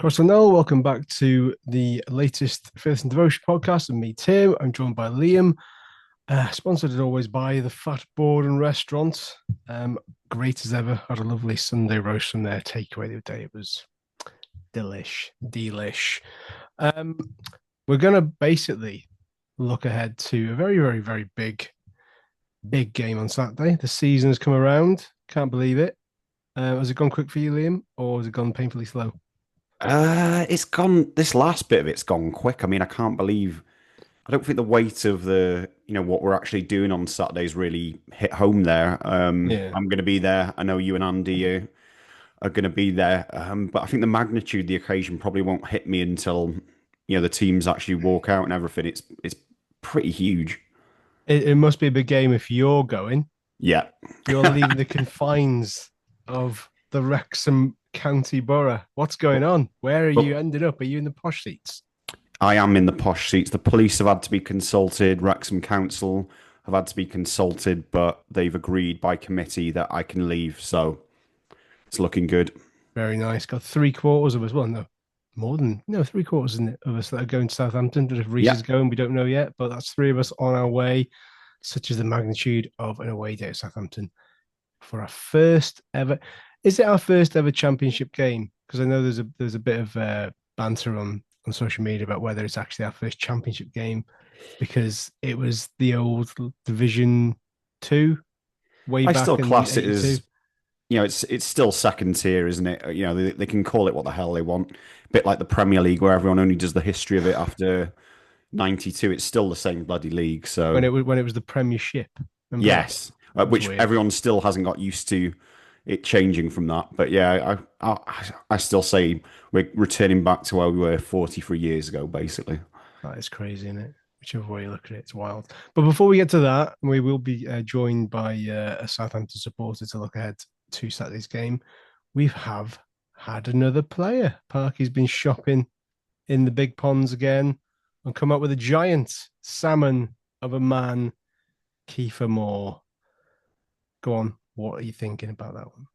Crosswell, welcome back to the latest Faith and Devotion podcast. And me, Tim. I'm joined by Liam, sponsored as always by the Fat Board and Restaurant. Great as ever. Had a lovely Sunday roast from their takeaway the other day. It was delish. Um, we're going to basically look ahead to a very, very, very big game on Saturday. The season has come around. Can't believe it. Has it gone quick for you, Liam, or has it gone painfully slow? It's gone. This last bit of it's gone quick. I mean, I can't believe. I don't think the weight of what we're actually doing on Saturdays really hit home there. Yeah. I'm going to be there. I know you and Andy are going to be there. But I think the magnitude of the occasion probably won't hit me until the teams actually walk out and everything. It's pretty huge. It must be a big game if you're going. Yeah. You're leaving the confines of the Wrexham County Borough. What's going on? Where are you But ended up? Are you in the posh seats? I am in the posh seats. The police have had to be consulted. Wrexham Council have had to be consulted, but they've agreed by committee that I can leave. So it's looking good. Very nice. Got three quarters of us. Well, no, more than no, three quarters, isn't it, of us that are going to Southampton. But if Reese Yeah, is going, we don't know yet. But that's three of us on our way. Such is the magnitude of an away day at Southampton for our first ever. Is it our first ever championship game? Because I know there's a bit of banter on social media about whether it's actually our first championship game because it was the old Division Two way I back still in class it '82. as it's still second tier, isn't it? They can call it what the hell they want. A bit like the Premier League, where everyone only does the history of it after '92. It's still the same bloody league. So When it was the Premiership. Remember that? yes, That was which weird. everyone still hasn't got used to it changing from that. But yeah, I still say we're returning back to where we were 43 years ago, basically. That is crazy, isn't it? Whichever way you look at it, it's wild. But before we get to that, we will be joined by a Southampton supporter to look ahead to Saturday's game. We have had another player. Parky's been shopping in the big ponds again and come up with a giant salmon of a man, Kieffer Moore. Go on. What are you thinking about that one?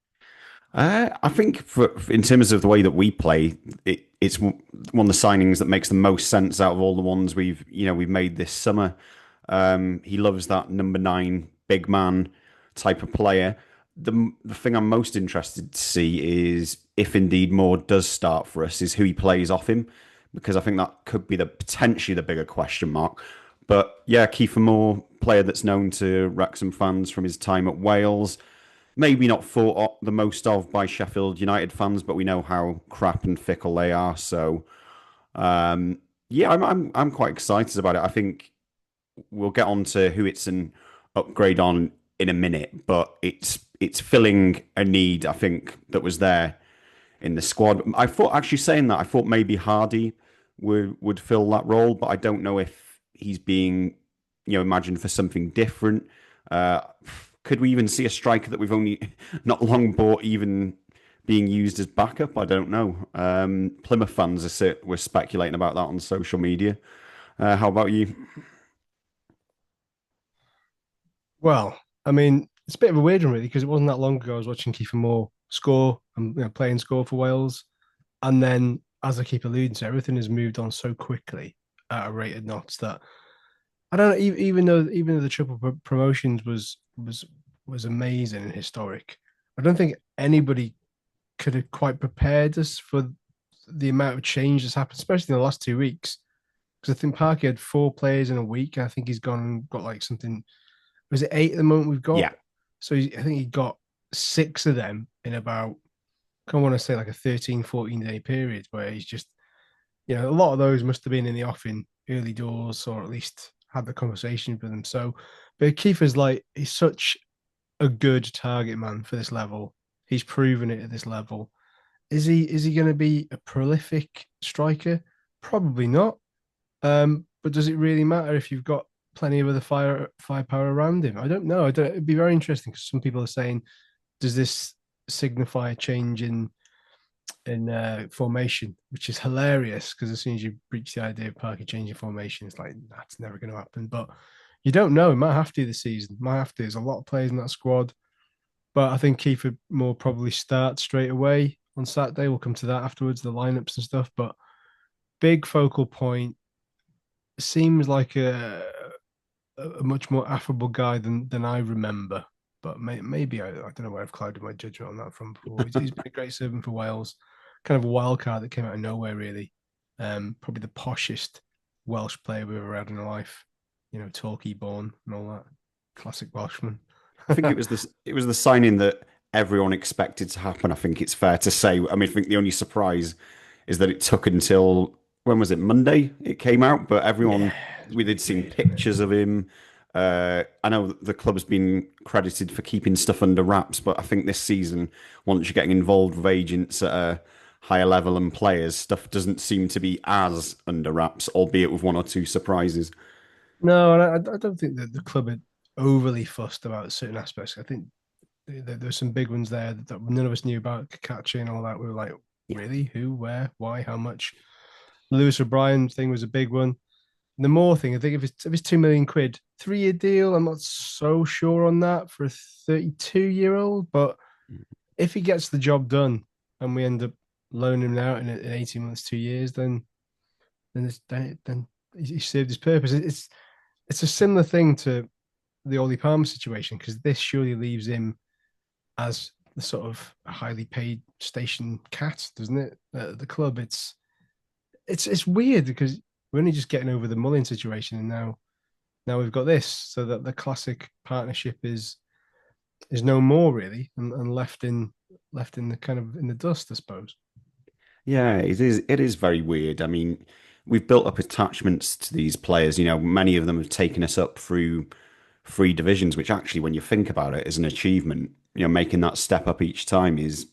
I think in terms of the way that we play, it's one of the signings that makes the most sense out of all the ones we've made this summer. He loves that number nine big man type of player. The thing I'm most interested to see is if indeed Moore does start for us, is who he plays off him, because I think that could be the potentially the bigger question mark. But yeah, Kieffer Moore, player that's known to Wrexham fans from his time at Wales, maybe not thought the most of by Sheffield United fans, but we know how crap and fickle they are. So yeah, I'm quite excited about it. I think we'll get on to who it's an upgrade on in a minute, but it's filling a need I think that was there in the squad. I thought actually saying that I thought maybe Hardy would fill that role, but I don't know if he's being imagined for something different. Uh, could we even see a striker that we've only not long bought even being used as backup? I don't know. Plymouth fans were speculating about that on social media. How about you? Well, I mean, it's a bit of a weird one, really, because it wasn't that long ago I was watching Kiefer Moore score and play and score for Wales. And then, as I keep alluding to, everything has moved on so quickly at a rate of knots that I don't know. Even though the triple promotions was amazing and historic, I don't think anybody could have quite prepared us for the amount of change that's happened, especially in the last 2 weeks. Because I think Parky had four players in a week. I think he's gone and got like something. Was it eight at the moment we've got? Yeah, I think he got six of them in about, I kind of want to say like a 13, 14 day period where he's just, a lot of those must have been in the offing early doors or at least had the conversation with them. So, but Keefer's like, he's such a good target man for this level. He's proven it at this level. Is he going to be a prolific striker? Probably not. But does it really matter if you've got plenty of other firepower around him? I don't know. It'd be very interesting because some people are saying, does this signify a change in formation, which is hilarious because as soon as you breach the idea of Parker changing formation, it's like that's never going to happen. But you don't know. It might have to this season. Might have to. There's a lot of players in that squad, but I think Kiefer Moore probably starts straight away. on Saturday. We'll come to that afterwards, the lineups and stuff. But big focal point seems like a much more affable guy than I remember. But maybe I don't know where I've clouded my judgment on that from before. He's been a great servant for Wales, kind of a wild card that came out of nowhere, really. Probably the poshest Welsh player we've ever had in our life. You know, Torquay born and all that. Classic Welshman. I think it was the signing that everyone expected to happen. I think it's fair to say. I mean, I think the only surprise is that it took until when was it, Monday? It came out, but Yeah, everyone we did seen weird. pictures of him. I know the club's been credited for keeping stuff under wraps, but I think this season, once you're getting involved with agents at a higher level and players, stuff doesn't seem to be as under wraps, albeit with one or two surprises. No, I don't think that the club are overly fussed about certain aspects. I think there's some big ones there that none of us knew about, Kakachi and all that. We were like, Yeah. really? Who, where, why, how much? Lewis O'Brien thing was a big one. The Moore thing, I think if it's 2 million quid, 3 year deal, I'm not so sure on that for a 32-year-old. But if he gets the job done and we end up loaning him out in 18 months, 2 years, then he served his purpose. It's a similar thing to the Ollie Palmer situation because this surely leaves him as the sort of highly paid station cat, doesn't it? At the club, it's weird because we're only just getting over the Mullin situation, and now we've got this, so that the classic partnership is no more really, and left in the kind of in the dust, I suppose. Yeah, it is. It is very weird. I mean, we've built up attachments to these players. You know, many of them have taken us up through three divisions, which actually, when you think about it, is an achievement. You know, making that step up each time is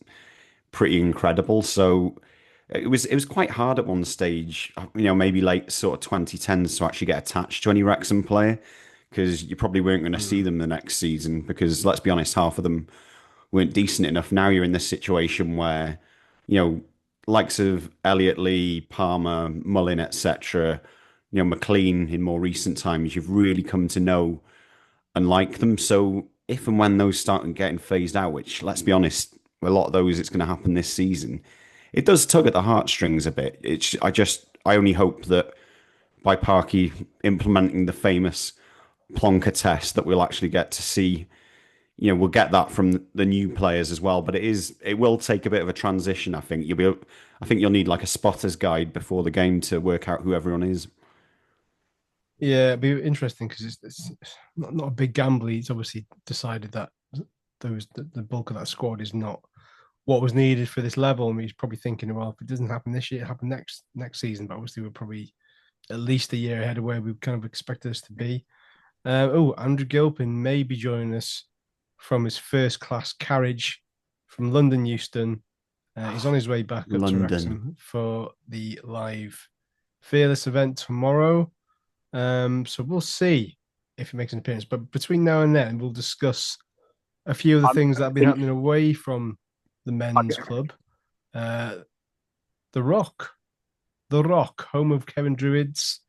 pretty incredible. So it was quite hard at one stage. You know, maybe late sort of 2010s to actually get attached to any Wrexham player because you probably weren't going to see Mm. them the next season. Because let's be honest, half of them weren't decent enough. Now you're in this situation where, you know, likes of Elliot Lee, Palmer, Mullin, etc., you know, McLean in more recent times, you've really come to know and like them. So if and when those start getting phased out, which let's be honest, a lot of those it's going to happen this season, it does tug at the heartstrings a bit. I only hope that by Parky implementing the famous Plonker test that we'll actually get to see, you know, we'll get that from the new players as well. But it will take a bit of a transition. I think you'll need like a spotter's guide before the game to work out who everyone is. Yeah, it'd be interesting because it's not a big gamble. He's obviously decided that the bulk of that squad is not what was needed for this level. And he's probably thinking, well, if it doesn't happen this year, it happen next season. But obviously, we're probably at least a year ahead of where we kind of expected us to be. Andrew Gilpin may be joining us from his first class carriage from London Euston. He's on his way back up to London. Wrexham for the live Fearless event tomorrow. So we'll see if he makes an appearance. But between now and then, we'll discuss a few of the I things that have been think happening away from the I, men's club. Uh, the Rock, home of Kevin Druids,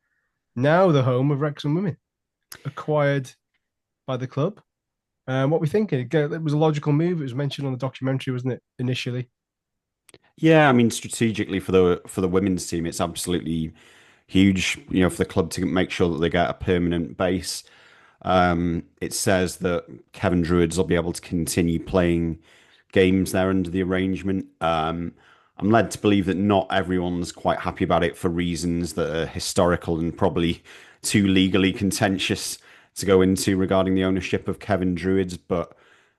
now the home of Wrexham Women, acquired by the club. What we thinking? It was a logical move. It was mentioned on the documentary, wasn't it? Initially, Yeah, I mean, strategically for the women's team, it's absolutely huge. You know, for the club to make sure that they get a permanent base. It says that Kevin Druids will be able to continue playing games there under the arrangement. I'm led to believe that not everyone's quite happy about it for reasons that are historical and probably too legally contentious to go into regarding the ownership of Kevin Druids, but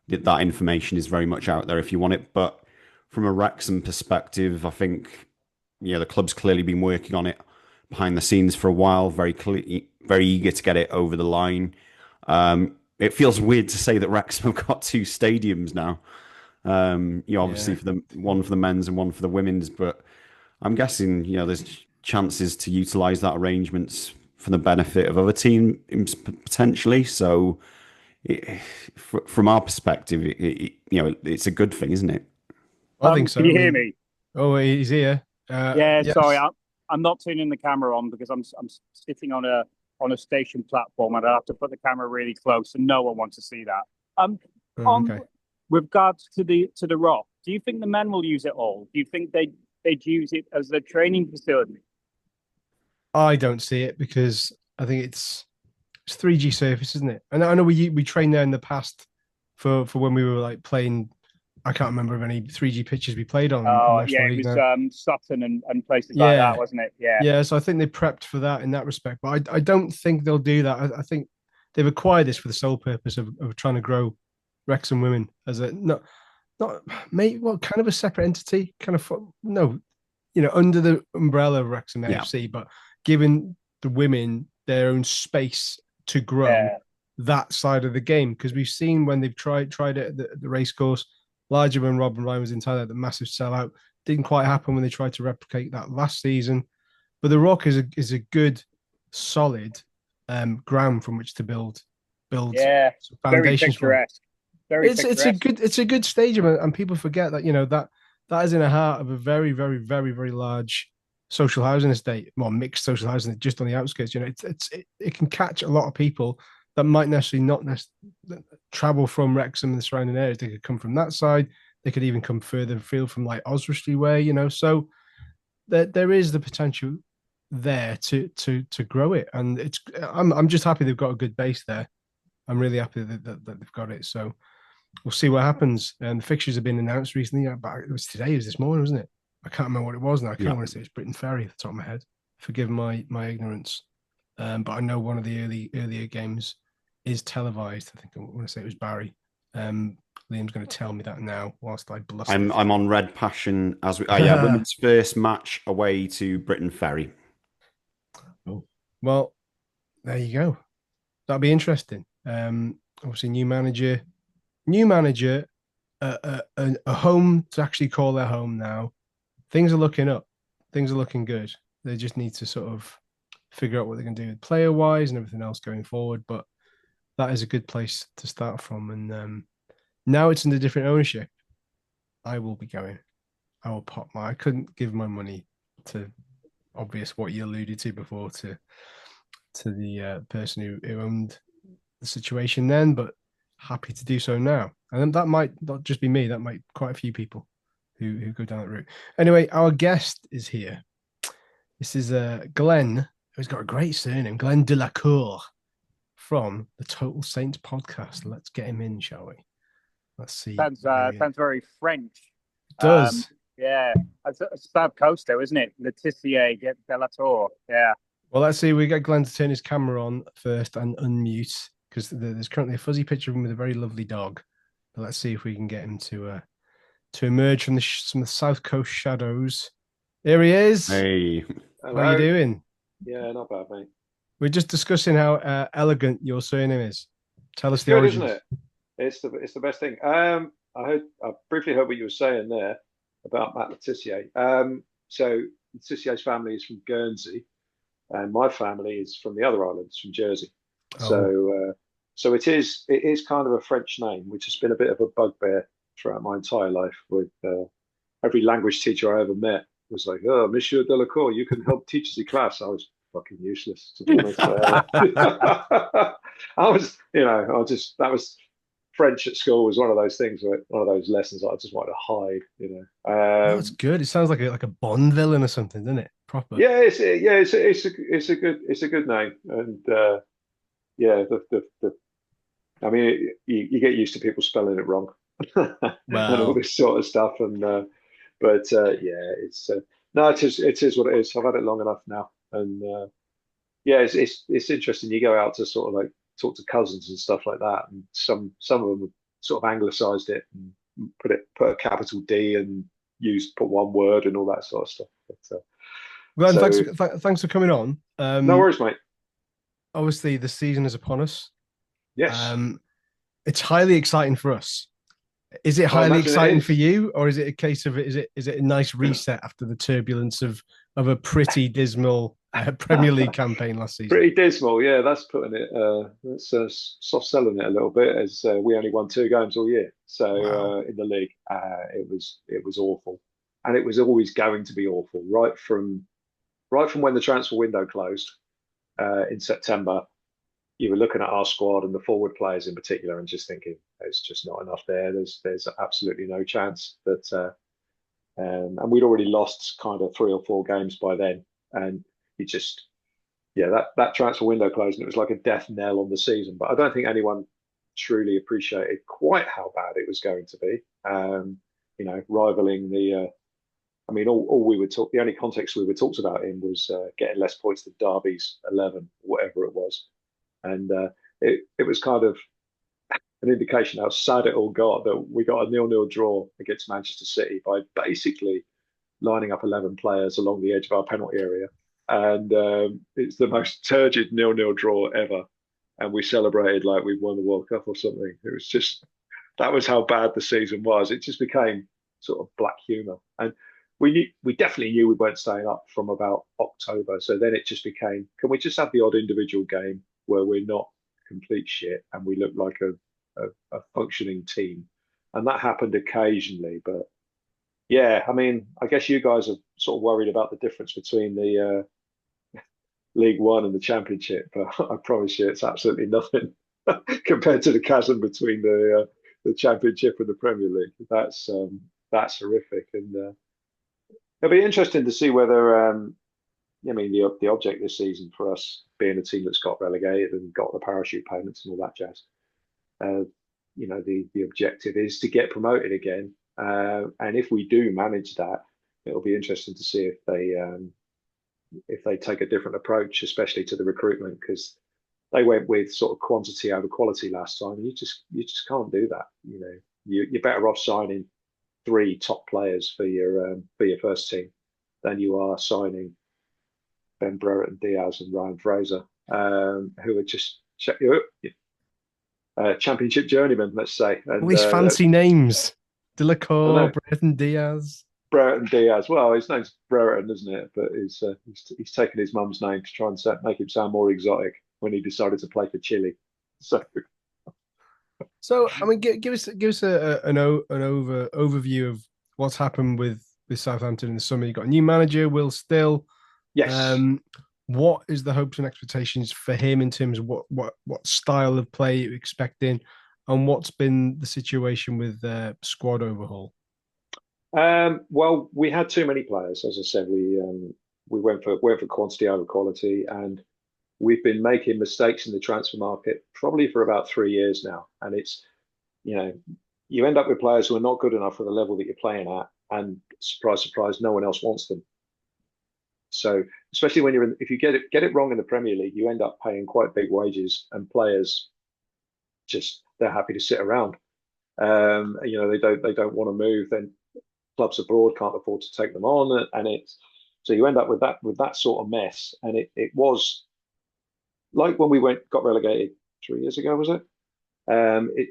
that information is very much out there if you want it. But from a Wrexham perspective, I think the club's clearly been working on it behind the scenes for a while, very eager to get it over the line. It feels weird to say that Wrexham have got two stadiums now. Obviously yeah. for the one for the men's and one for the women's, but I'm guessing there's chances to utilise that arrangements for the benefit of other teams potentially. So, from our perspective, it's a good thing, isn't it? I think can so. I you hear mean, me? oh, he's here. Yeah, sorry, Yes. I'm not turning the camera on because I'm sitting on a station platform and I have to put the camera really close, and no one wants to see that. Oh, On okay. with regards to the Rock, Do you think the men will use it all? Do you think they'd use it as a training facility? I don't see it because I think it's 3G surface, isn't it? And I know we trained there in the past for when we were like playing. I can't remember of any 3G pitches we played on in Oh, National yeah, it League was now. Sutton and places like that, Yeah, wasn't it? Yeah. yeah. So I think they prepped for that in that respect, but I don't think they'll do that. I think they've acquired this for the sole purpose of trying to grow Wrexham women as a not maybe well kind of a separate entity, kind of no, under the umbrella of Wrexham Yeah. AFC, but giving the women their own space to grow that side of the game, because we've seen when they've tried it at the race course, larger when Rob and Ryan was in Thailand, the massive sellout didn't quite happen when they tried to replicate that last season. But the Rock is a good, solid ground from which to build Yeah, very foundations from. picturesque. Very picturesque. It's a good stadium, and people forget that that is in the heart of a very very very very large social housing estate, more mixed social housing just on the outskirts. It can catch a lot of people that might not travel from Wrexham and the surrounding areas. They could come from that side. They could even come further afield from like Oswestry way. So there is the potential there to grow it, and I'm just happy they've got a good base there. I'm really happy that they've got it. So we'll see what happens. And the fixtures have been announced recently. But it was today, it was this morning, wasn't it? I can't remember what it was now. I can't want to say it's Britain Ferry at the top of my head. Forgive my ignorance. But I know one of the earlier games is televised. I think I want to say it was Barry. Liam's going to tell me that now whilst I bluster. I'm on Red Passion as we. Women's first match away to Britain Ferry. Oh, well, there you go. That'll be interesting. Obviously, new manager, a home to actually call their home now. Things are looking up. Things are looking good. They just need to sort of figure out what they can do player wise and everything else going forward. But that is a good place to start from. And now it's under different ownership. I will be going. I will pop I couldn't give my money to obvious what you alluded to before to the person who owned the situation then, but happy to do so now. And that might not just be me, that might quite a few people who go down that route. Anyway, our guest is here. This is Glen, who's got a great surname, Glen de la Cour, from the Total Saints podcast. Let's get him in, shall we? Let's see. Sounds very French. It does. Yeah. It's South Coast, though, isn't it? Laetitia de la Tour. Yeah. Well, let's see. We get Glen to turn his camera on first and unmute, because there's currently a fuzzy picture of him with a very lovely dog. But let's see if we can get him to emerge from the South Coast shadows. There he is. Hey. Hello. How are you doing? Yeah, not bad, mate. We're just discussing how elegant your surname is. Tell us It's the good, origins. isn't it? It's the best thing. I briefly heard what you were saying there about Matt Letitia. So Letitia's family is from Guernsey, and my family is from the other islands, from Jersey. Oh. So it is kind of a French name, which has been a bit of a bugbear throughout my entire life. With every language teacher I ever met was like, "Oh, Monsieur Delacour, you can help teach us the class." I was fucking useless, to be honest. That was French at school was one of those things, one of those lessons that I just wanted to hide. That's good. It sounds like a Bond villain or something, doesn't it? Proper. Yeah, it's a good name, and I mean, you get used to people spelling it wrong and all this sort of stuff, but it is what it is. I've had it long enough now, and it's interesting. You go out to sort of like talk to cousins and stuff like that, and some of them have sort of anglicized it and put a capital D and put one word and all that sort of stuff. But, Glenn, thanks for coming on. No worries, mate. Obviously, the season is upon us. Yes. It's highly exciting for us. Is it highly exciting for you, or is it a case of is it a nice reset after the turbulence of a pretty dismal Premier League campaign last season? Pretty dismal, yeah. That's putting it. That's soft selling it a little bit, as we only won 2 games all year. So in the league, it was awful, and it was always going to be awful right from when the transfer window closed in September. you were looking at our squad and the forward players in particular, and just thinking there's just not enough there. There's absolutely no chance. But and we'd already lost kind of 3 or 4 games by then, and you just that transfer window closed, and it was like a death knell on the season. But I don't think anyone truly appreciated quite how bad it was going to be. Rivaling the. I mean, all we were talk. The only context we were talked about in was getting less points than Derby's 11, whatever it was, and it was kind of an indication how sad it all got that we got a 0-0 draw against Manchester City by basically lining up 11 players along the edge of our penalty area, and it's the most turgid 0-0 draw ever, and we celebrated like we won the World Cup or something. It was just that was how bad the season was. It just became sort of black humour, and we definitely knew we weren't staying up from about October. So then it just became, can we just have the odd individual game where we're not complete shit and we look like a functioning team? And that happened occasionally, but yeah, I mean, I guess you guys are sort of worried about the difference between the League One and the Championship, but I promise you, it's absolutely nothing compared to the chasm between the Championship and the Premier League. That's horrific, and it'll be interesting to see whether. I mean, the object this season for us, being a team that's got relegated and got the parachute payments and all that jazz, the objective is to get promoted again. And if we do manage that, it'll be interesting to see if they take a different approach, especially to the recruitment, because they went with sort of quantity over quality last time. You just can't do that. You're better off signing 3 top players for your first team than you are signing Ben Brereton Diaz and Ryan Fraser, who are just Championship journeymen, let's say. And, all these fancy names: Delacour, Brereton Diaz. Brereton Diaz. Well, his name's Brereton, isn't it? But he's taken his mum's name to try and make him sound more exotic when he decided to play for Chile. So I mean, give us an overview of what's happened with Southampton in the summer. You got a new manager, Will Still. Yes. What is the hopes and expectations for him in terms of what style of play you're expecting, and what's been the situation with squad overhaul? Well, we had too many players, as I said. We went for quantity over quality, and we've been making mistakes in the transfer market probably for about 3 years now. And it's you end up with players who are not good enough for the level that you're playing at, and surprise, surprise, no one else wants them. So especially when if you get it wrong in the Premier League, you end up paying quite big wages, and players they're happy to sit around. They don't want to move. Then clubs abroad can't afford to take them on, and so you end up with that sort of mess. And it was like when we got relegated 3 years ago, was it?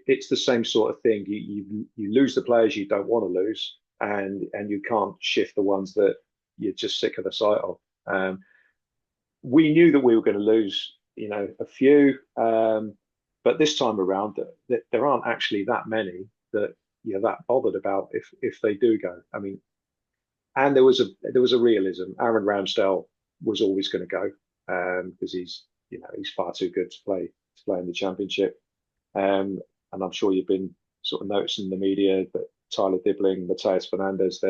It's the same sort of thing. You lose the players you don't want to lose, and you can't shift the ones that you're just sick of the sight of. We knew that we were going to lose, a few, but this time around, there aren't actually that many that you're that bothered about if they do go. I mean, and there was a realism. Aaron Ramsdale was always going to go because he's far too good to play in the Championship. And I'm sure you've been sort of noticing in the media that Tyler Dibbling, Mateus Fernandes,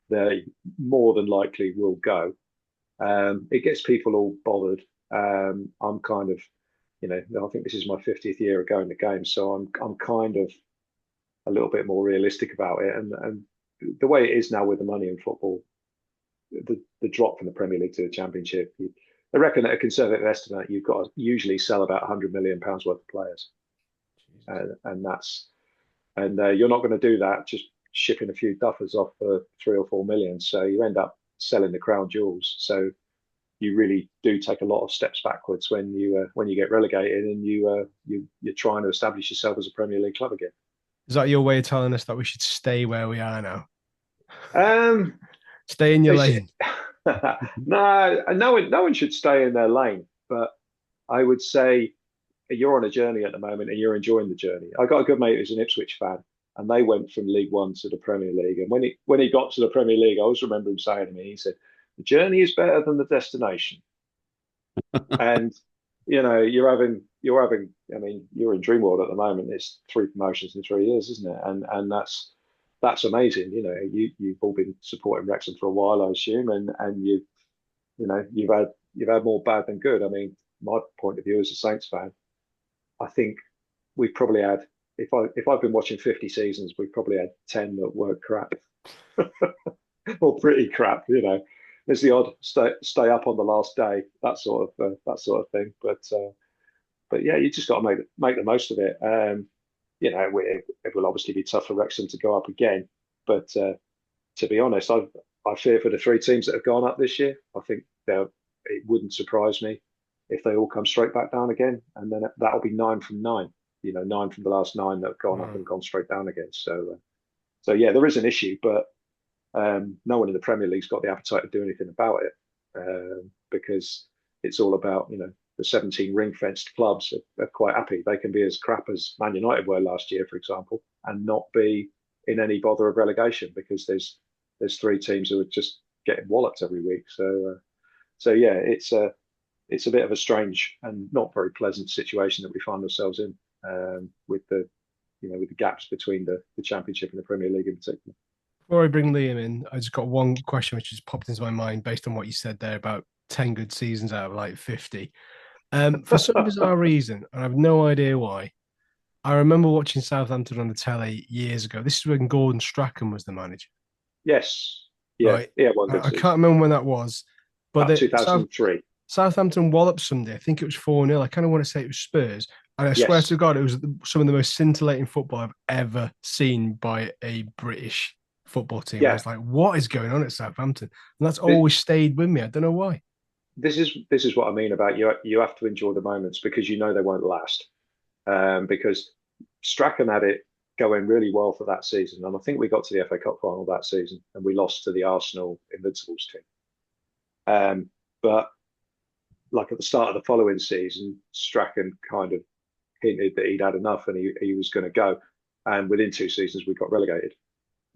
they more than likely will go. It gets people all bothered. I'm kind of, I think this is my 50th year of going to games, so I'm kind of a little bit more realistic about it. And the way it is now with the money in football, the drop from the Premier League to the Championship, I reckon at a conservative estimate, you've got to usually sell about £100 million worth of players, and you're not going to do that just shipping a few duffers off for 3 or 4 million. So you end up selling the crown jewels. So you really do take a lot of steps backwards when you get relegated and you're trying to establish yourself as a Premier League club again. Is that your way of telling us that we should stay where we are now? Stay in your lane. No one should stay in their lane. But I would say you're on a journey at the moment and you're enjoying the journey. I got a good mate who's an Ipswich fan, and they went from League One to the Premier League. And when he got to the Premier League, I always remember him saying to me, he said, "The journey is better than the destination." And you're having. I mean, you're in dream world at the moment. It's 3 promotions in 3 years, isn't it? And that's amazing. You've all been supporting Wrexham for a while, I assume, and you've had more bad than good. I mean, my point of view as a Saints fan, I think we've probably had, if I've been watching 50 seasons, we've probably had 10 that were crap or pretty crap. There's the odd stay up on the last day, that sort of thing. But yeah, you just got to make the most of it. It will obviously be tough for Wrexham to go up again, but to be honest, I fear for the 3 teams that have gone up this year. I think it wouldn't surprise me if they all come straight back down again, and then that'll be 9 from 9. 9 from the last 9 that have gone up and gone straight down again. So yeah, there is an issue, but no one in the Premier League's got the appetite to do anything about it, because it's all about the 17 ring-fenced clubs are quite happy. They can be as crap as Man United were last year, for example, and not be in any bother of relegation because there's 3 teams who are just getting walloped every week. So yeah, it's a bit of a strange and not very pleasant situation that we find ourselves in, with the gaps between the Championship and the Premier League in particular. Before I bring Liam in, I just got one question which just popped into my mind based on what you said there about 10 good seasons out of like 50. For some bizarre reason, and I have no idea why, I remember watching Southampton on the telly years ago. This is when Gordon Strachan was the manager. Yes. Yeah. Right. Yeah. I can't remember when that was, but 2003. Southampton walloped Sunday. I think it was 4-0. I kind of want to say it was Spurs. And I swear to God, it was some of the most scintillating football I've ever seen by a British football team. Yeah. I was like, what is going on at Southampton? And that's always stayed with me. I don't know why. This is what I mean about you have to enjoy the moments because they won't last. Because Strachan had it going really well for that season. And I think we got to the FA Cup final that season and we lost to the Arsenal Invincibles team. But like at the start of the following season, Strachan kind of hinted that he'd had enough and he was going to go. And within 2 seasons, we got relegated.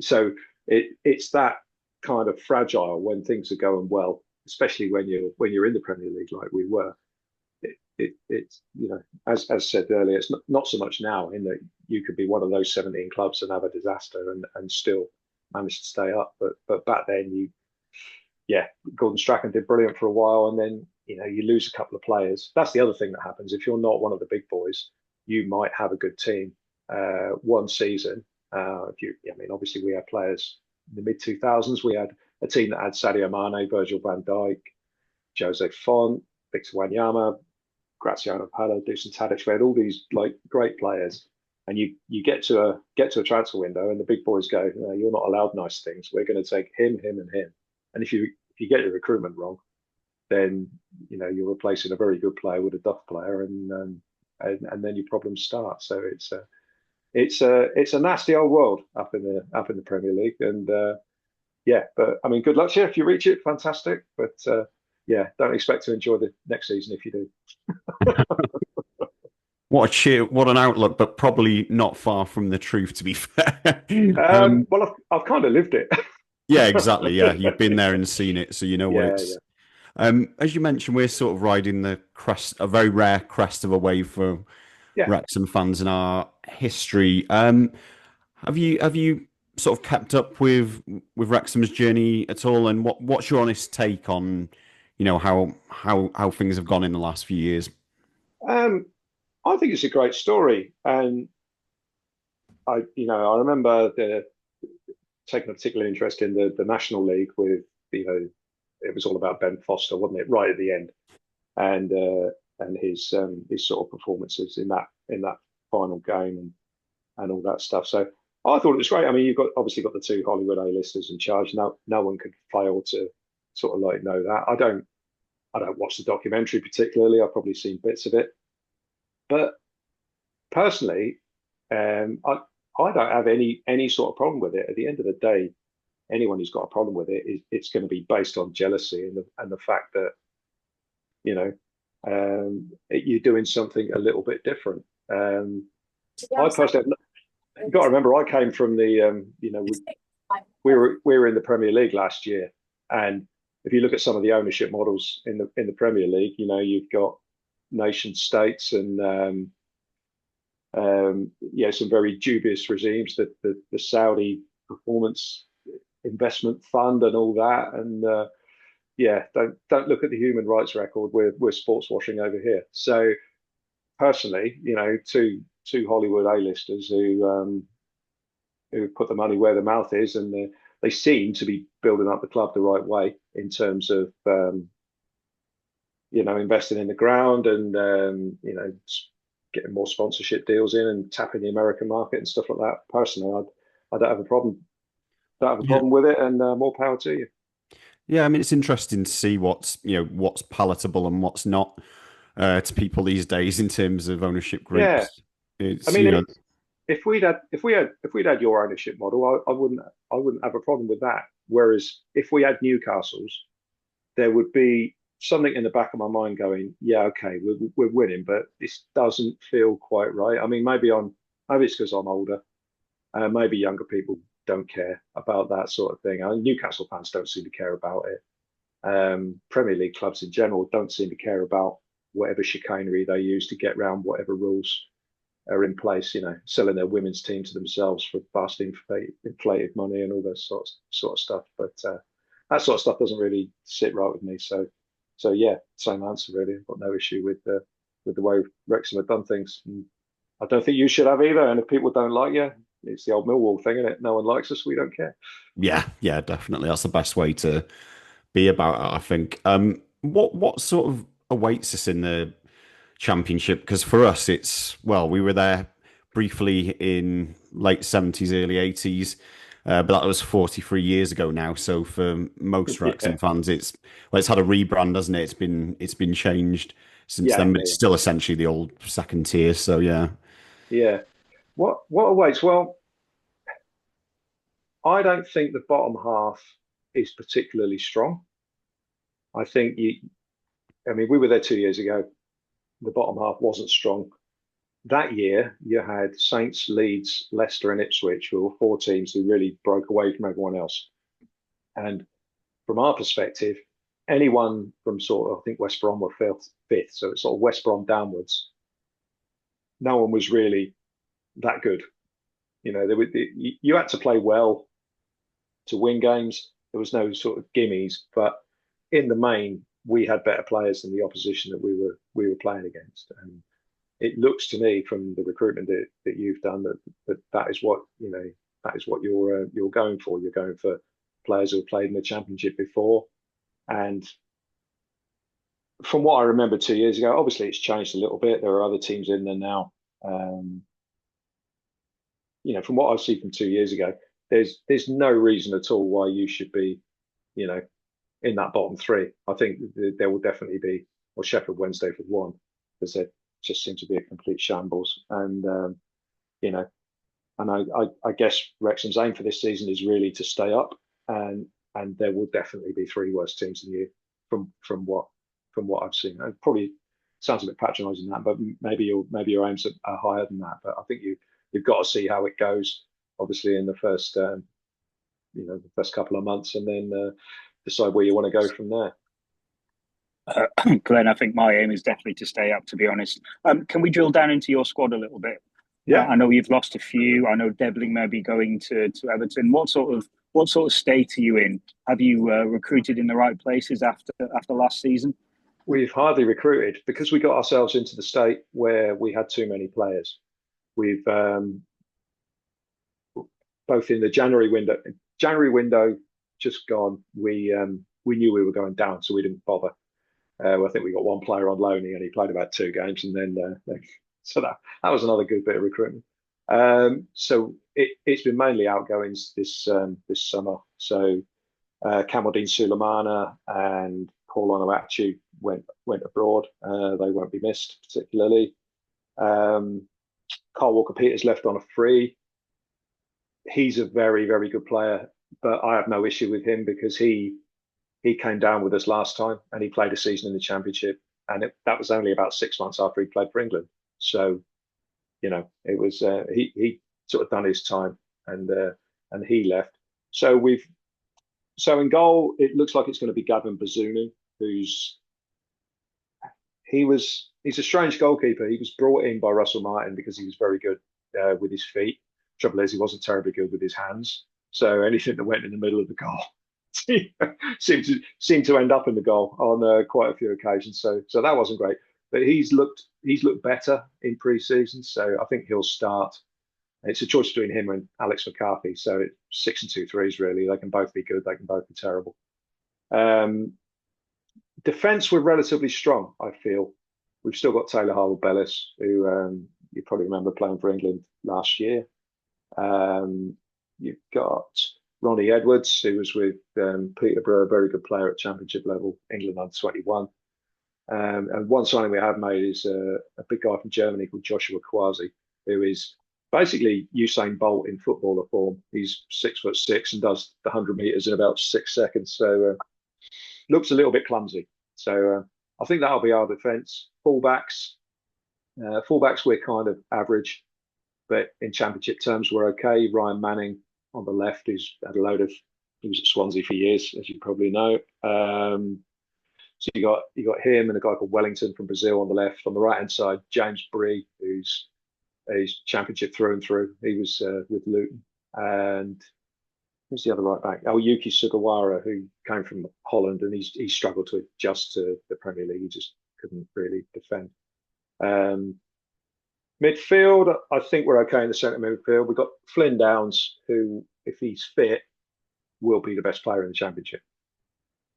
So it's that kind of fragile when things are going well, especially when you're in the Premier League like we were. It's as said earlier, it's not so much now in that you could be one of those 17 clubs and have a disaster and still manage to stay up. But back then Gordon Strachan did brilliant for a while, and then you lose a couple of players. That's the other thing that happens if you're not one of the big boys. You might have a good team one season. Obviously we had players in the mid 2000s. We had a team that had Sadio Mane, Virgil van Dijk, Jose Font, Victor Wanyama, Graziano Pella, Dusan Tadic. We had all these like great players, and you get to a transfer window, and the big boys go, "You're not allowed nice things. We're going to take him, and him." And if you get your recruitment wrong, then you're replacing a very good player with a duff player, and then your problems start. So it's a nasty old world up in the Premier League, and but I mean, good luck to you if you reach it. Fantastic, but don't expect to enjoy the next season if you do. What an outlook, but probably not far from the truth, to be fair. Well, I've kind of lived it. Yeah, exactly. Yeah, you've been there and seen it, so you know what it's. Yeah. As you mentioned, we're sort of riding the crest, a very rare crest of a wave for Wrexham fans in our history. Have you sort of kept up with Wrexham's journey at all? And what's your honest take on, how things have gone in the last few years? I think it's a great story, and I remember taking a particular interest in the National League with it was all about Ben Foster, wasn't it, right at the end, and his sort of performances in that final game and all that stuff. So I thought it was great. I mean, you've obviously got the 2 Hollywood A-listers in charge. No one could fail to sort of like know that. I don't watch the documentary particularly. I've probably seen bits of it, but personally, I don't have any sort of problem with it. At the end of the day, anyone who's got a problem with it, it's going to be based on jealousy and the fact that you're doing something a little bit different. I personally, you've got to remember, I came from the we were in the Premier League last year, and if you look at some of the ownership models in the Premier League, you've got nation states and some very dubious regimes. The Saudi Performance Investment Fund and all that, and don't look at the human rights record. We're sports washing over here. So personally, two Hollywood A-listers who put the money where the mouth is, and they seem to be building up the club the right way in terms of investing in the ground and getting more sponsorship deals in and tapping the American market and stuff like that. Personally, I don't have a problem. Don't have a problem with it, and more power to you. Yeah, I mean, it's interesting to see what's palatable and what's not to people these days in terms of ownership groups. Yeah, I mean, if we had your ownership model, I wouldn't have a problem with that. Whereas if we had Newcastle's, there would be something in the back of my mind going, yeah, okay, we're winning, but this doesn't feel quite right. I mean, maybe it's because I'm older, maybe younger people don't care about that sort of thing. I mean, Newcastle fans don't seem to care about it. Premier League clubs in general don't seem to care about whatever chicanery they use to get around whatever rules are in place. Selling their women's team to themselves for vast inflated money and all that sort of stuff. But that sort of stuff doesn't really sit right with me. So yeah, same answer really. I've got no issue with the way Wrexham have done things. And I don't think you should have either. And if people don't like you, it's the old Millwall thing, isn't it? No one likes us, we don't care. Yeah, definitely. That's the best way to be about it, I think. What sort of awaits us in the Championship? Because for us, we were there briefly in late 70s, early 80s, but that was 43 years ago now. So for most Wrexham fans, it's had a rebrand, hasn't it? It's been changed since then, but it's still essentially the old second tier. So yeah. What awaits? Well, I don't think the bottom half is particularly strong. I think we were there 2 years ago. The bottom half wasn't strong. That year, you had Saints, Leeds, Leicester, and Ipswich, who were four teams who really broke away from everyone else. And from our perspective, anyone from I think West Brom were fifth, so it's sort of West Brom downwards. No one was really that good. You had to play well to win games. There was no sort of gimmies, but in the main, we had better players than the opposition that we were playing against. And it looks to me from the recruitment that you've done that is what you're going for. You're going for players who have played in the Championship before. And from what I remember 2 years ago, obviously it's changed a little bit. There are other teams in there now. From what I've seen from 2 years ago, there's no reason at all why you should be, in that bottom three. I think there will definitely be, or Sheffield Wednesday for one, because they just seem to be a complete shambles. And I guess Wrexham's aim for this season is really to stay up, and there will definitely be three worst teams in the year from what I've seen. It probably sounds a bit patronising that, but maybe your aims are higher than that. But I think you've got to see how it goes, obviously in the first the first couple of months, and then decide where you want to go from there. Glenn, I think my aim is definitely to stay up, to be honest. Can we drill down into your squad a little bit? Yeah. I know you've lost a few. I know Devlin may be going to Everton. What sort of state are you in? Have you recruited in the right places after last season? We've hardly recruited because we got ourselves into the state where we had too many players. We've both in the January window just gone. We knew we were going down, so we didn't bother. I think we got one player on loan, and he played about 2 games, and then so that was another good bit of recruitment. So it's been mainly outgoings this summer. So Kamaldeen Sulemana and Paul Onuachu went abroad. They won't be missed particularly. Carl Walker-Peters left on a free. He's a very, very good player, but I have no issue with him because he came down with us last time and he played a season in the Championship, and that was only about 6 months after he played for England. So, it was he sort of done his time, and he left. So in goal, it looks like it's going to be Gavin Bazunu, he's a strange goalkeeper. He was brought in by Russell Martin because he was very good with his feet. Trouble is, he wasn't terribly good with his hands. So anything that went in the middle of the goal seemed to end up in the goal on quite a few occasions. So that wasn't great. But he's looked better in pre-season. So I think he'll start. It's a choice between him and Alex McCarthy. So it's 6 and 2 threes really. They can both be good. They can both be terrible. Defence were relatively strong, I feel. We've still got Taylor Harwood-Bellis, who you probably remember playing for England last year. You've got Ronnie Edwards, who was with Peterborough, a very good player at championship level, England under 21. And one signing we have made is a big guy from Germany called Joshua Kwasi, who is basically Usain Bolt in footballer form. He's 6'6" and does the 100 meters in about 6 seconds. So looks a little bit clumsy. So I think that'll be our defence. Fullbacks we're kind of average, but in championship terms we're okay. Ryan Manning on the left, who's had a load of, he was at Swansea for years, as you probably know. So you got him and a guy called Wellington from Brazil on the left. On the right hand side, James Bree, who's championship through and through. He was with Luton. And who's the other right back? Oh, Yuki Sugawara, who came from Holland, and he struggled to adjust to the Premier League. He just couldn't really defend. Midfield, I think we're okay in the centre midfield. We've got Flynn Downs, who, if he's fit, will be the best player in the Championship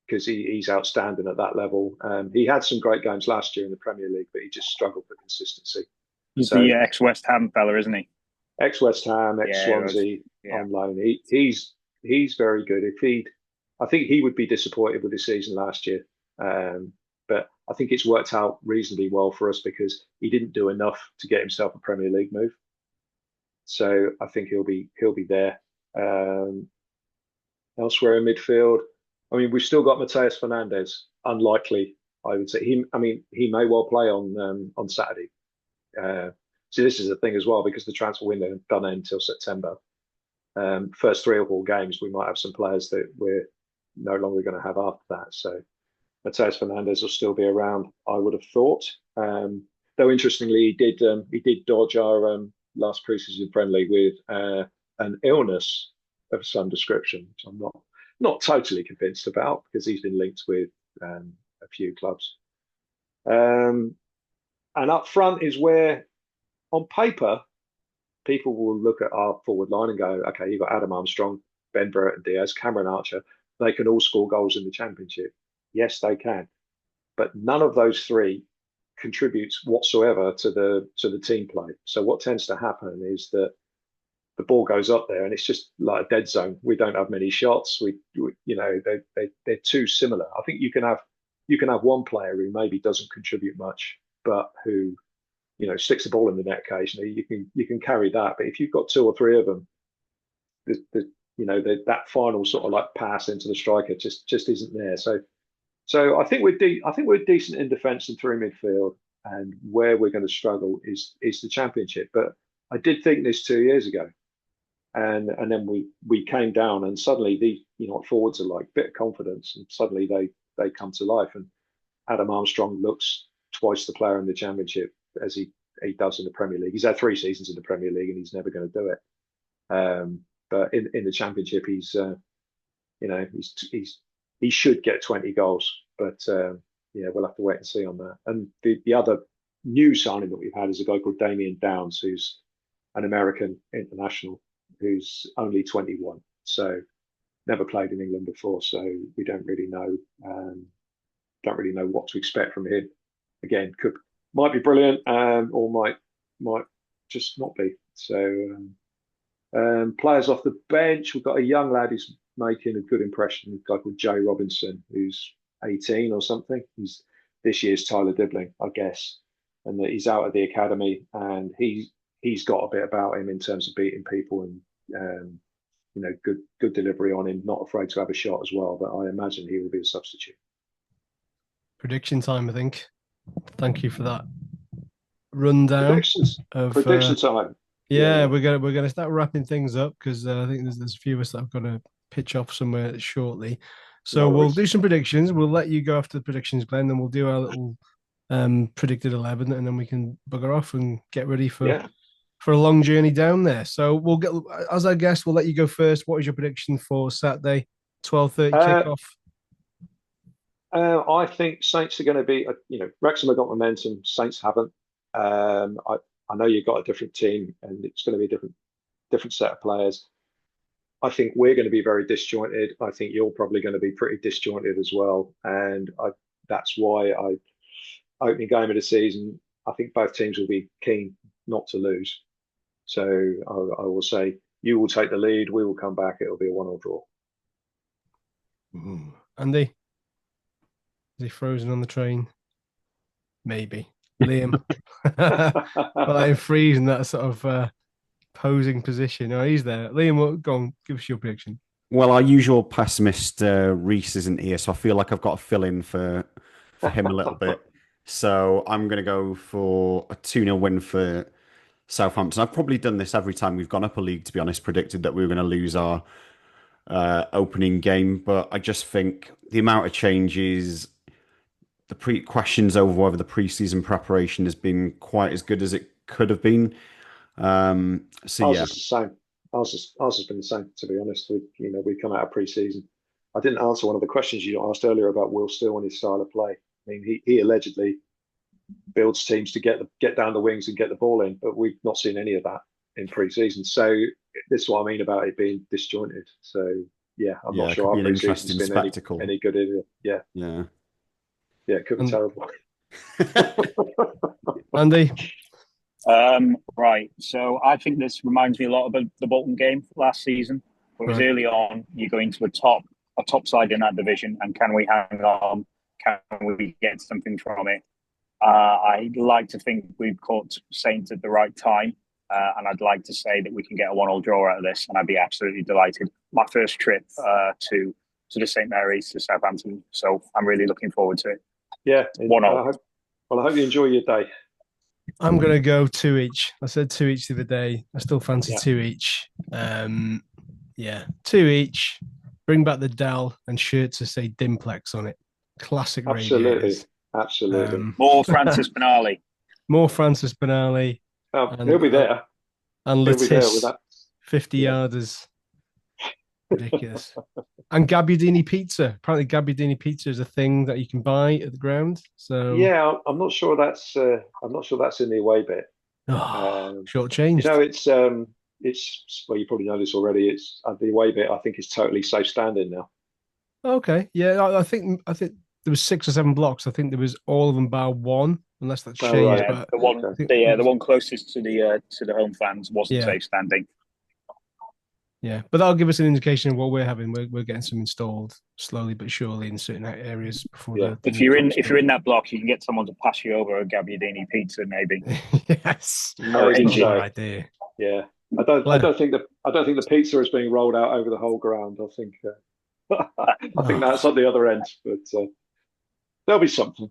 because he's outstanding at that level. He had some great games last year in the Premier League, but he just struggled for consistency. He's the ex-West Ham fella, isn't he? Ex-West Ham, ex-Swansea on loan. He's very good. I think he would be disappointed with his season last year. But I think it's worked out reasonably well for us because he didn't do enough to get himself a Premier League move. So I think he'll be there. Elsewhere in midfield, I mean, we've still got Mateus Fernandes. Unlikely, I would say. He may well play on Saturday. So this is the thing as well, because the transfer window doesn't end until September. First 3 or 4 games, we might have some players that we're no longer going to have after that. So Mateus Fernandes will still be around, I would have thought. Though interestingly, he did dodge our last pre-season friendly with an illness of some description, which I'm not totally convinced about because he's been linked with a few clubs. And up front is where, on paper, people will look at our forward line and go, okay, you've got Adam Armstrong, Ben Burton Diaz, Cameron Archer. They can all score goals in the Championship. Yes, they can. But none of those 3 contributes whatsoever to the team play. So what tends to happen is that the ball goes up there and it's just like a dead zone. We don't have many shots. They're too similar. I think you can have one player who maybe doesn't contribute much, but who sticks the ball in the net occasionally. You can carry that. But if you've got 2 or 3 of them, that final sort of like pass into the striker just isn't there. So I think we're decent in defence and through midfield, and where we're going to struggle is the Championship. But I did think this 2 years ago, and then we came down, and suddenly the forwards are like a bit of confidence, and suddenly they come to life. And Adam Armstrong looks twice the player in the Championship as he does in the Premier League. He's had 3 seasons in the Premier League, and he's never going to do it. But in the Championship, he should get 20 goals. But we'll have to wait and see on that. And the other new signing that we've had is a guy called Damien Downs, who's an American international, who's only 21. So never played in England before. So we don't really know what to expect from him. Again, might be brilliant, or might just not be. So players off the bench, we've got a young lad who's making a good impression, a guy called Jay Robinson, who's 18 or something. He's this year's Tyler Dibbling, I guess, and that he's out of the academy, and he's got a bit about him in terms of beating people and good delivery on him, not afraid to have a shot as well. But I imagine he will be a substitute. Prediction time, I think. Thank you for that rundown. Prediction time. Yeah, we're gonna start wrapping things up because I think there's a few of us that have got to pitch off somewhere shortly. So we'll do some predictions. We'll let you go after the predictions, Glenn, and we'll do our little predicted 11, and then we can bugger off and get ready for Yeah. a long journey down there. So we'll get, as I guess, we'll let you go first. What is your prediction for Saturday, 12:30 kickoff? I think Saints are going to be, Wrexham have got momentum. Saints haven't. I know you've got a different team, and it's going to be a different set of players. I think we're going to be very disjointed. I think you're probably going to be pretty disjointed as well, and that's why opening game of the season, I think both teams will be keen not to lose. So I will say you will take the lead. We will come back. It'll be a 1-1 draw. Andy, is he frozen on the train? Maybe. Liam, well, I'm freezing that sort of posing position. Oh, he's there. Liam, go on, give us your prediction. Well, our usual pessimist Reese isn't here, so I feel like I've got to fill in for him a little bit. So I'm going to go for a 2-0 win for Southampton. I've probably done this every time we've gone up a league, to be honest, predicted that we were going to lose our opening game. But I just think the amount of changes, the questions over whether the pre-season preparation has been quite as good as it could have been. Ours is the same. Ours has been the same, to be honest. We come out of pre-season. I didn't answer one of the questions you asked earlier about Will Steele and his style of play. I mean, he allegedly builds teams to get down the wings and get the ball in, but we've not seen any of that in pre-season. So this is what I mean about it being disjointed. So yeah, I'm not sure our pre-season's been spectacle. Any good either. Yeah, it could be terrible. Andy. Right. So I think this reminds me a lot of the Bolton game last season. It was early on. You go into a top side in that division, and can we hang on? Can we get something from it? I'd like to think we've caught Saints at the right time, and I'd like to say that we can get a 1-1 draw out of this, and I'd be absolutely delighted. My first trip to the St Mary's to Southampton, so I'm really looking forward to it. Yeah, 1-0. I hope you enjoy your day. I'm going to go 2 each. I said 2 each the other day. I still fancy 2 each. 2 each. Bring back the Dell and shirts that say Dimplex on it. Classic radiators. Absolutely. More Francis Benali. More Francis Benali. He'll be there. And Latisse, 50-yarders. Ridiculous. And Gabbiadini pizza. Apparently Gabbiadini pizza is a thing that you can buy at the ground. So yeah, I'm not sure that's in the away bit. Short change. It's well, you probably know this already. It's the away bit. I think is totally safe standing now. Okay, yeah, I think there was 6 or 7 blocks. I think there was all of them bar one, unless that's changed. Right. But the one closest to the home fans wasn't safe standing. Yeah, but that'll give us an indication of what we're having. We're getting some installed slowly but surely in certain areas before. Yeah. If you're in that block, you can get someone to pass you over a Gabbiadini pizza, maybe. Yes, idea. Yeah, I don't think the pizza is being rolled out over the whole ground. I think that's on the other end, but there'll be something.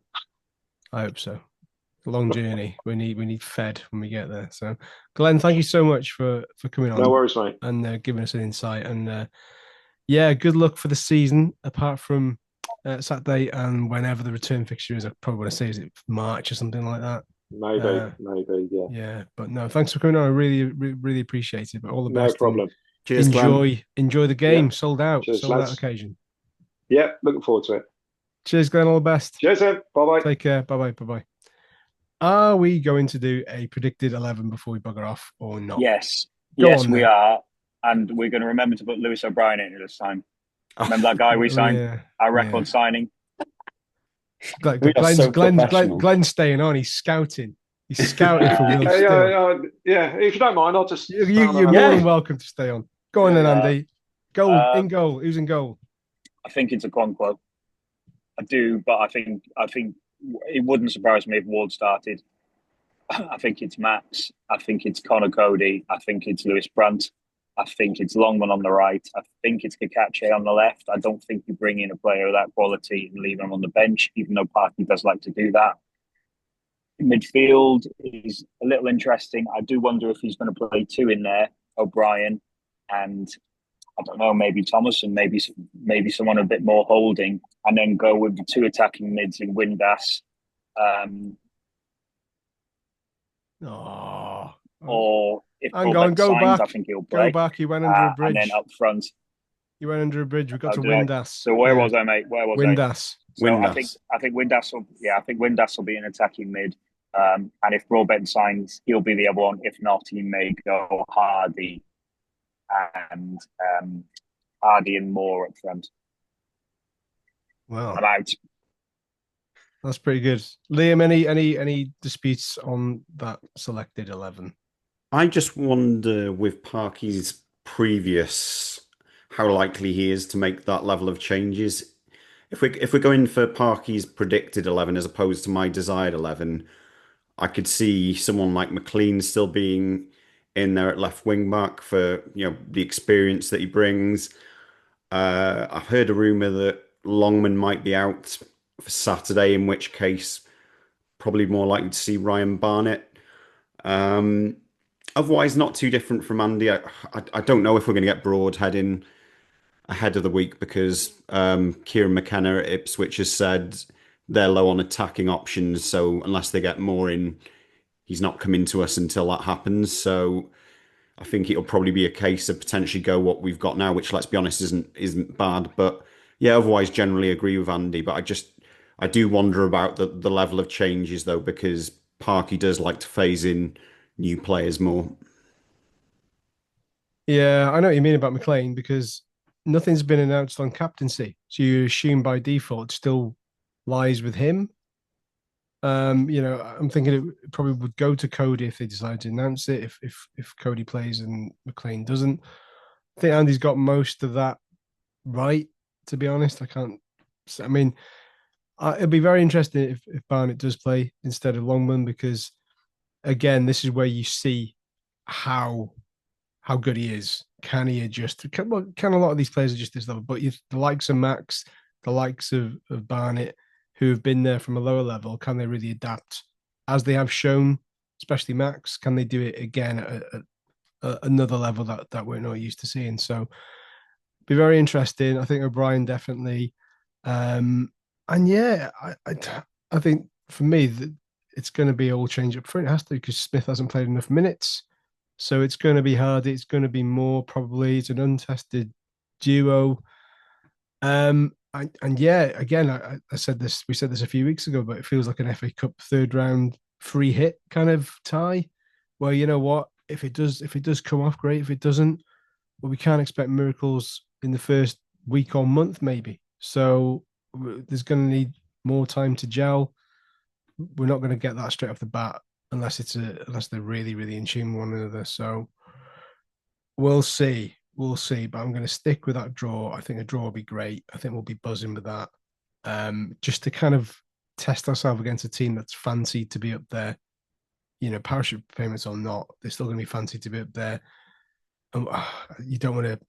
I hope so. Long journey. We need fed when we get there. So, Glenn, thank you so much for coming on. No worries, mate. And giving us an insight. And good luck for the season. Apart from Saturday and whenever the return fixture is, I probably want to say is it March or something like that. Maybe, yeah. Yeah, but no, thanks for coming on. I really, really appreciate it. But all the best. No problem. Cheers, enjoy the game. Yeah. Sold out. Cheers, sold lads. out occasion. Yeah, looking forward to it. Cheers, Glenn. All the best. Cheers, then. Bye-bye. Take care. Bye-bye. Are we going to do a predicted 11 before we bugger off or not? Yes. We are. And we're going to remember to put Lewis O'Brien in this time. Remember that guy we signed? Our record signing? Glenn's staying on. He's scouting. He's scouting for Will Steele. Yeah, if you don't mind, I'll just... You're more than welcome to stay on. Go on then, Andy. In goal. Who's in goal? I think it's a Okonkwo. I do, but I think it wouldn't surprise me if Ward started. I think it's Max. I think it's Connor Cody. I think it's Lewis Brandt. I think it's Longman on the right. I think it's Kakache on the left. I don't think you bring in a player of that quality and leave him on the bench, even though Parky does like to do that. Midfield is a little interesting. I do wonder if he's going to play 2 in there, O'Brien, and I don't know, maybe Thomas and maybe someone a bit more holding, and then go with the 2 attacking mids in Windass, Oh, Or if hang on, Broadbent go signs, back. I think he'll Go play. back. He went under a And then bridge. up front, He went under a bridge. We got to did I? Windass. So where was I, mate? Where was I? Windass. So Windass. I think Windass will be an attacking mid. And if Broadbent signs, he'll be the other one. If not, he may go and Hardy and Moore up front. Wow, I'm out. that's pretty good. Liam, any disputes on that selected 11? I just wonder with Parky's previous, how likely he is to make that level of changes. If we're going for Parky's predicted 11 as opposed to my desired 11, I could see someone like McLean still being in there at left wing back for the experience that he brings. I've heard a rumor that Longman might be out for Saturday, in which case probably more likely to see Ryan Barnett. Otherwise, not too different from Andy. I don't know if we're going to get Broadhead in ahead of the week because Kieran McKenna at Ipswich has said they're low on attacking options. So unless they get more in, he's not coming to us until that happens. So I think it'll probably be a case of potentially go what we've got now, which let's be honest isn't bad. But yeah, otherwise generally agree with Andy. But I do wonder about the level of changes though, because Parky does like to phase in new players more. Yeah, I know what you mean about McLean because nothing's been announced on captaincy. So you assume by default it still lies with him. I'm thinking it probably would go to Cody if they decide to announce it. If Cody plays and McLean doesn't, I think Andy's got most of that right. To be honest, I can't. I mean, it'd be very interesting if Barnett does play instead of Longman because, again, this is where you see how good he is. Can he adjust? Can a lot of these players adjust this level? But the likes of Max, the likes of Barnett, who have been there from a lower level, can they really adapt as they have shown? Especially Max, can they do it again at another level that we're not used to seeing? So, be very interesting. I think O'Brien definitely, and yeah, I think for me that it's going to be all change up front. It has to because Smith hasn't played enough minutes. So it's going to be hard. It's going to be more probably. It's an untested duo. And yeah, again, I said this. We said this a few weeks ago, but it feels like an FA Cup third round free hit kind of tie. Well, you know what? If it does come off, great. If it doesn't, well, we can't expect miracles in the first week or month, maybe. So there's going to need more time to gel. We're not going to get that straight off the bat unless they're really, really in tune with one another. So we'll see. We'll see. But I'm going to stick with that draw. I think a draw will be great. I think we'll be buzzing with that. Just to kind of test ourselves against a team that's fancied to be up there. Parachute payments or not, they're still going to be fancied to be up there.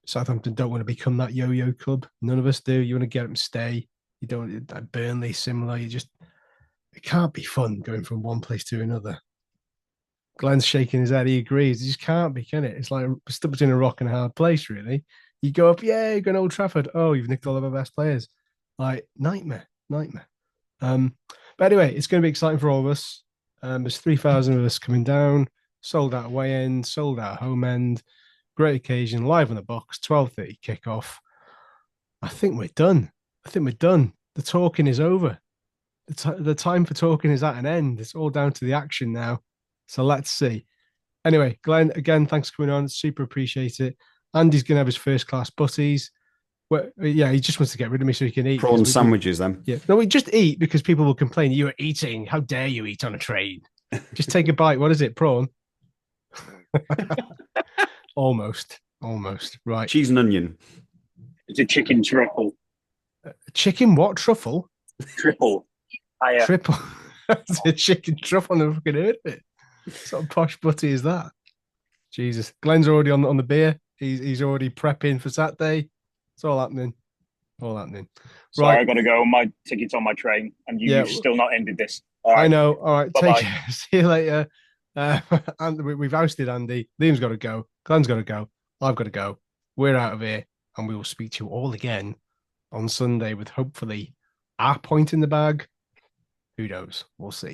Southampton don't want to become that yo-yo club. None of us do. You want to get them to stay. You don't, like Burnley, similar. It can't be fun going from one place to another. Glen's shaking his head. He agrees. It just can't be, can it? It's like stuck between a rock and a hard place, really. You go up, yeah, you're going to Old Trafford. Oh, you've nicked all of our best players. Like, nightmare. But anyway, it's going to be exciting for all of us. There's 3,000 of us coming down, sold out away end, sold out home end. Great occasion, live on the box, 12:30 kickoff. I think we're done. The talking is over. The time for talking is at an end. It's all down to the action now. So let's see. Anyway, Glen, again, thanks for coming on. Super appreciate it. Andy's going to have his first class butties. Well, yeah, he just wants to get rid of me so he can eat. Prawn sandwiches, then. Yeah. No, we just eat because people will complain. You are eating. How dare you eat on a train? Just take a bite. What is it? Prawn? Almost. Right. Cheese and onion. It's a chicken truffle. Chicken what? Truffle? Triple. Triple. It's a chicken truffle. I've never fucking heard of it. What sort of posh butty is that? Jesus. Glenn's already on the beer. He's already prepping for Saturday. It's all happening. Right. Sorry, I got to go. My ticket's on my train, and you've still not ended this. All right. I know. All right. Bye-bye. Take care. See you later. And we've ousted Andy. Liam's got to go. Glenn's got to go. I've got to go. We're out of here, and we will speak to you all again on Sunday with hopefully our point in the bag. Who knows? We'll see.